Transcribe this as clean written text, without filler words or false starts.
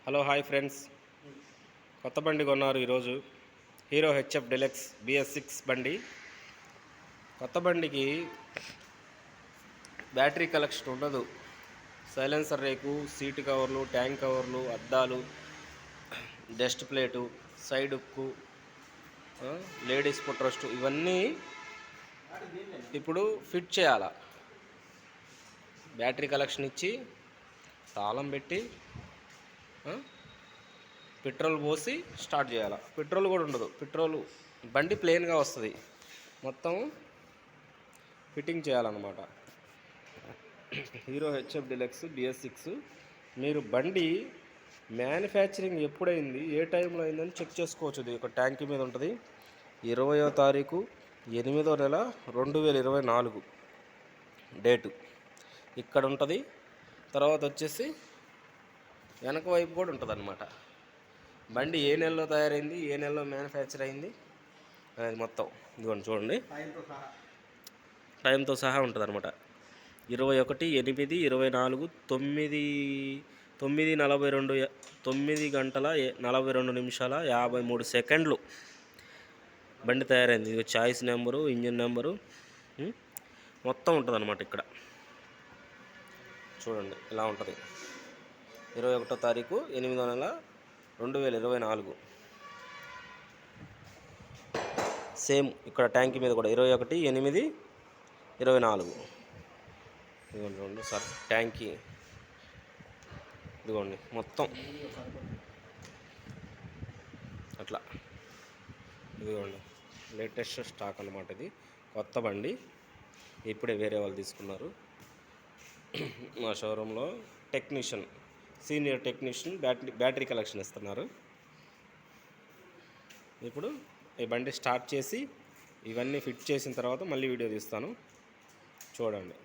Hello hi friends, కొత్త బండి కొన్నారు ఈరోజు. హీరో హెచ్ఎఫ్ డెలెక్స్ BS6 బండి. కొత్త బండికి బ్యాటరీ కలెక్షన్ ఉండదు. సైలెన్సర్ రేకు, సీటు కవర్లు, ట్యాంక్ కవర్లు, అద్దాలు, డస్ట్ ప్లేటు, సైడ్ ఉక్కు, లేడీస్ ఫుట్రెస్ట్ ఇవన్నీ ఇప్పుడు ఫిట్ చేయాలా. బ్యాటరీ కలెక్షన్ ఇచ్చి తాళం పెట్టి పెట్రోల్ పోసి స్టార్ట్ చేయాలి. పెట్రోల్ కూడా ఉండదు. పెట్రోల్ బండి ప్లెయిన్గా వస్తుంది. మొత్తం ఫిట్టింగ్ చేయాలన్నమాట. Hero HF Deluxe BS6. మీరు బండి మ్యానుఫ్యాక్చరింగ్ ఎప్పుడైంది, ఏ టైంలో అయిందని చెక్ చేసుకోవచ్చు. ఇది ఒక ట్యాంక్ మీద ఉంటుంది. 20వ తారీఖు 8వ నెల 2024 డేటు ఇక్కడ ఉంటుంది. తర్వాత వచ్చేసి వెనక వైపు కూడా ఉంటుంది అన్నమాట. బండి ఏ నెలలో తయారైంది, ఏ నెలలో మ్యానుఫ్యాక్చర్ అయింది అనేది మొత్తం ఇదిగోండి చూడండి. టైంతో సహా ఉంటుంది అనమాట. 21/8/24 9 గంటల 42 నిమిషాల 53 సెకండ్లు బండి తయారైంది. ఇది చాయిస్ నెంబరు, ఇంజిన్ నెంబరు మొత్తం ఉంటుంది అనమాట. ఇక్కడ చూడండి ఇలా ఉంటుంది. 21వ తారీఖు 8వ నెల 2024. సేమ్ ఇక్కడ ట్యాంక్ మీద కూడా 21/8/24. ఇదిగోండి చూడండి సార్, ట్యాంకీ ఇదిగోండి మొత్తం అట్లా. ఇదిగోండి లేటెస్ట్ స్టాక్ అన్నమాట. ఇది కొత్త బండి, ఇప్పుడే వేరే వాళ్ళు తీసుకున్నారు. మా షోరూంలో సీనియర్ టెక్నీషియన్ బ్యాటరీ కలెక్షన్ ఇస్తున్నారు. ఇప్పుడు ఈ బండి స్టార్ట్ చేసి ఇవన్నీ ఫిట్ చేసిన తర్వాత మళ్ళీ వీడియో తీస్తాను, చూడండి.